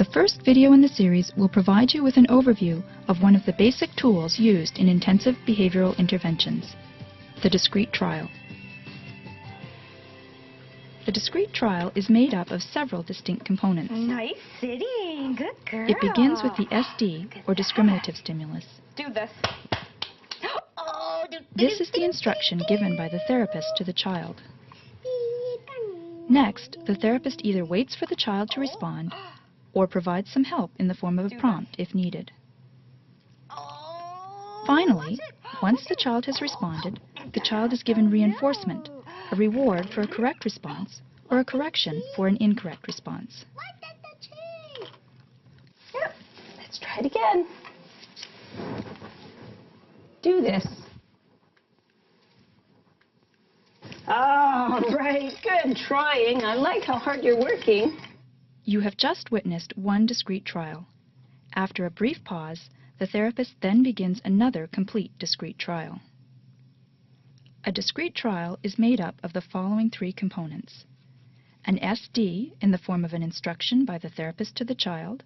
The first video in the series will provide you with an overview of one of the basic tools used in intensive behavioral interventions, the discrete trial. The discrete trial is made up of several distinct components. Nice sitting. Good girl. It begins with the SD, or discriminative stimulus. Do this. Oh, This is the instruction given by the therapist to the child. Next, the therapist either waits for the child to respond or provides some help in the form of a prompt if needed. Finally, once the child has responded, the child is given reinforcement, a reward for a correct response, or a correction for an incorrect response. Yep. Let's try it again. Do this. All right, good trying. I like how hard you're working. You have just witnessed one discrete trial. After a brief pause, the therapist then begins another complete discrete trial. A discrete trial is made up of the following three components: an SD in the form of an instruction by the therapist to the child,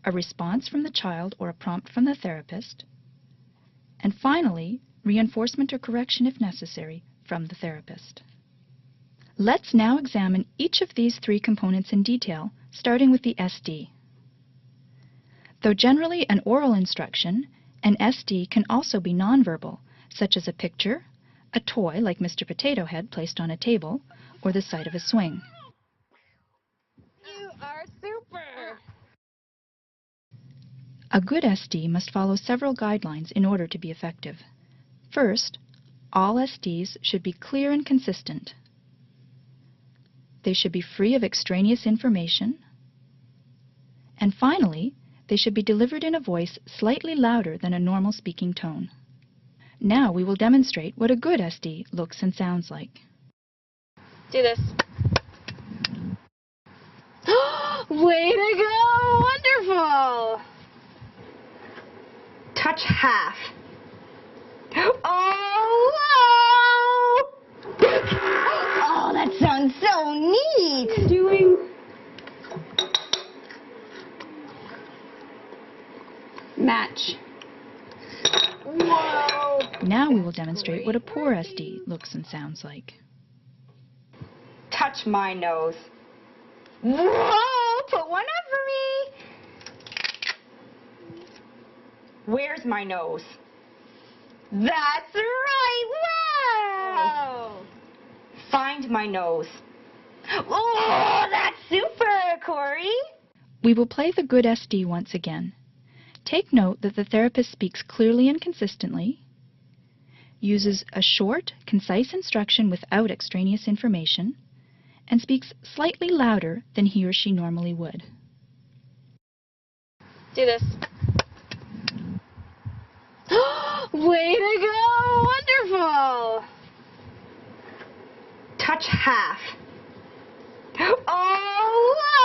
a response from the child or a prompt from the therapist, and finally, reinforcement or correction if necessary from the therapist. Let's now examine each of these three components in detail, starting with the SD. Though generally an oral instruction, an SD can also be nonverbal, such as a picture, a toy like Mr. Potato Head placed on a table, or the sight of a swing. You are super. A good SD must follow several guidelines in order to be effective. First, all SDs should be clear and consistent. They should be free of extraneous information. And finally, they should be delivered in a voice slightly louder than a normal speaking tone. Now we will demonstrate what a good SD looks and sounds like. Do this. Way to go! Wonderful! Touch half. Oh, wow! Oh, that sounds so neat! Doing match. Whoa! Now we will demonstrate what a poor SD looks and sounds like. Touch my nose. Whoa! Put one up for me. Where's my nose? That's right! Wow! Find my nose. Oh, that's super, Corey! We will play the good SD once again. Take note that the therapist speaks clearly and consistently, uses a short, concise instruction without extraneous information, and speaks slightly louder than he or she normally would. Do this. Way to go! Wonderful! Touch half. Oh, wow!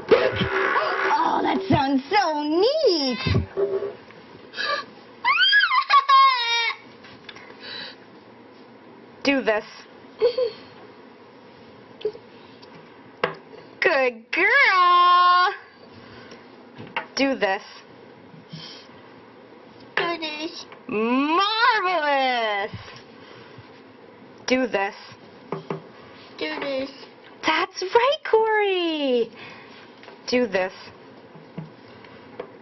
Oh, that sounds so neat! Do this. Good girl! Do this. Do this. Marvelous! Do this. Do this. That's right, Corey! Do this.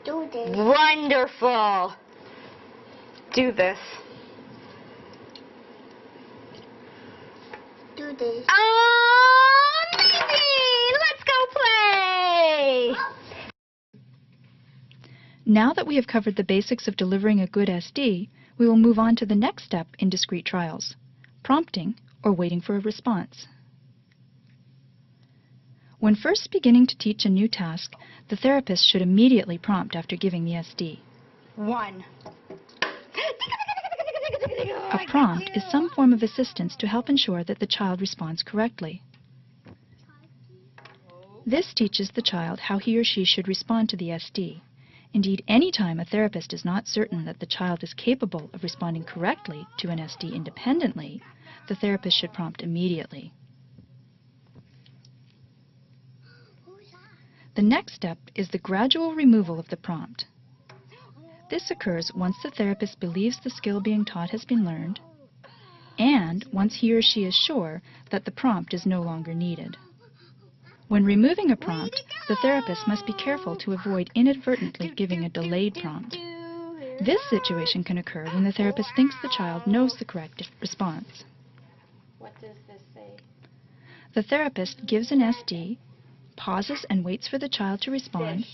Do this. Wonderful! Do this. Do this. Oh, amazing! Let's go play! Now that we have covered the basics of delivering a good SD, we will move on to the next step in discrete trials, prompting or waiting for a response. When first beginning to teach a new task, the therapist should immediately prompt after giving the SD. 1. A prompt is some form of assistance to help ensure that the child responds correctly. This teaches the child how he or she should respond to the SD. Indeed, any time a therapist is not certain that the child is capable of responding correctly to an SD independently, the therapist should prompt immediately. The next step is the gradual removal of the prompt. This occurs once the therapist believes the skill being taught has been learned, and once he or she is sure that the prompt is no longer needed. When removing a prompt, the therapist must be careful to avoid inadvertently giving a delayed prompt. This situation can occur when the therapist thinks the child knows the correct response. What does this say? The therapist gives an SD, pauses and waits for the child to respond,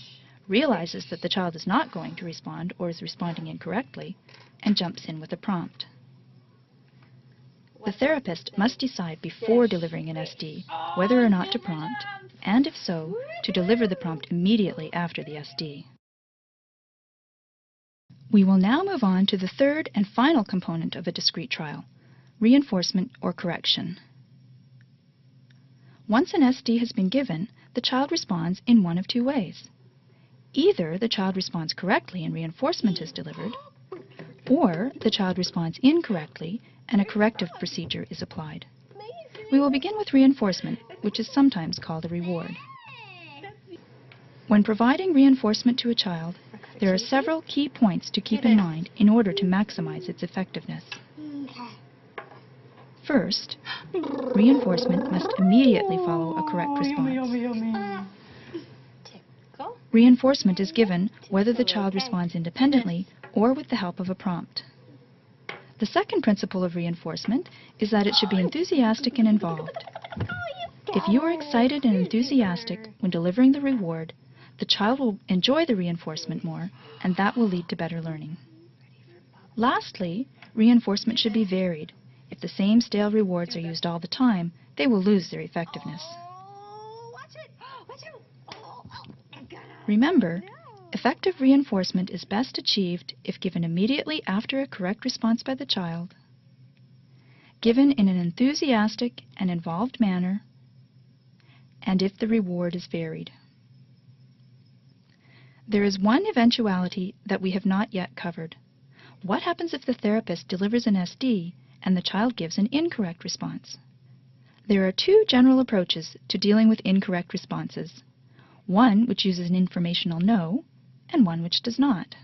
realizes that the child is not going to respond or is responding incorrectly, and jumps in with a prompt. The therapist must decide before delivering an SD whether or not to prompt, and if so, to deliver the prompt immediately after the SD. We will now move on to the third and final component of a discrete trial, reinforcement or correction. Once an SD has been given, the child responds in one of two ways. Either the child responds correctly and reinforcement is delivered, or the child responds incorrectly and a corrective procedure is applied. We will begin with reinforcement, which is sometimes called a reward. When providing reinforcement to a child, there are several key points to keep in mind in order to maximize its effectiveness. First, reinforcement must immediately follow a correct response. Reinforcement is given whether the child responds independently or with the help of a prompt. The second principle of reinforcement is that it should be enthusiastic and involved. If you are excited and enthusiastic when delivering the reward, the child will enjoy the reinforcement more, and that will lead to better learning. Lastly, reinforcement should be varied. If the same stale rewards are used all the time, they will lose their effectiveness. Remember, effective reinforcement is best achieved if given immediately after a correct response by the child, given in an enthusiastic and involved manner, and if the reward is varied. There is one eventuality that we have not yet covered. What happens if the therapist delivers an SD and the child gives an incorrect response? There are two general approaches to dealing with incorrect responses. One which uses an informational no, and one which does not.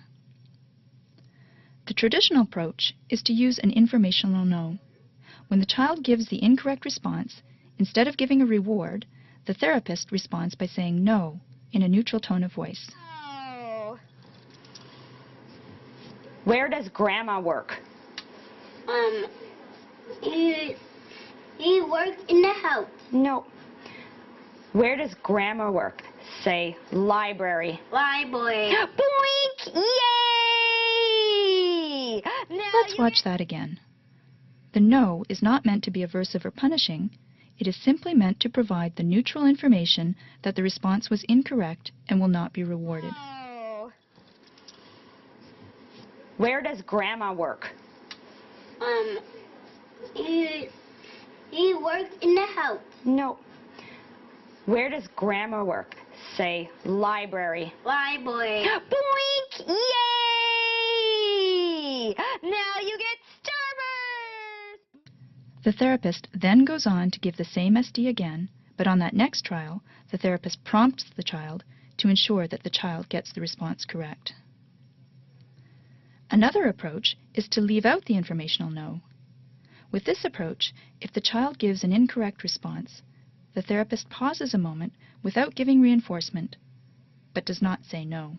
The traditional approach is to use an informational no. When the child gives the incorrect response, instead of giving a reward, the therapist responds by saying no in a neutral tone of voice. Where does Grandma work? He works in the house. No. Where does Grandma work? Say library. Library. Boink! Yay! Now Let's watch that again. The no is not meant to be aversive or punishing. It is simply meant to provide the neutral information that the response was incorrect and will not be rewarded. Where does Grandma work? He works in the house. No. Where does Grandma work? Say library. Library. Boink! Yay! Now you get Starburst! The therapist then goes on to give the same SD again, but on that next trial, the therapist prompts the child to ensure that the child gets the response correct. Another approach is to leave out the informational no. With this approach, if the child gives an incorrect response, the therapist pauses a moment without giving reinforcement, but does not say no.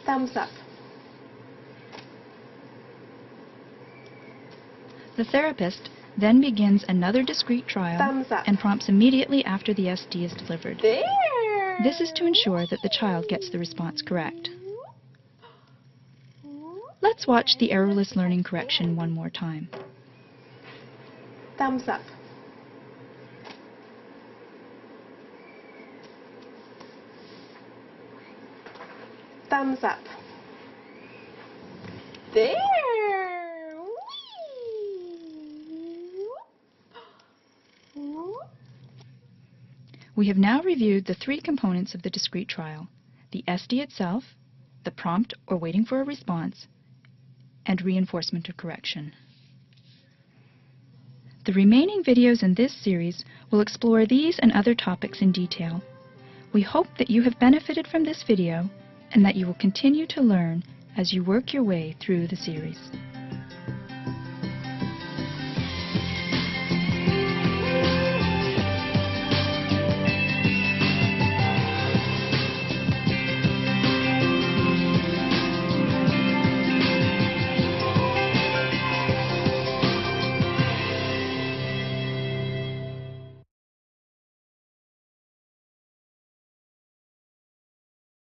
Thumbs up. The therapist then begins another discrete trial Thumbs up. and prompts immediately after the SD is delivered. There. This is to ensure that the child gets the response correct. Let's watch the errorless learning correction one more time. Thumbs up. Thumbs up. There. We have now reviewed the three components of the discrete trial: the SD itself, the prompt or waiting for a response, and reinforcement or correction. The remaining videos in this series will explore these and other topics in detail. We hope that you have benefited from this video and that you will continue to learn as you work your way through the series.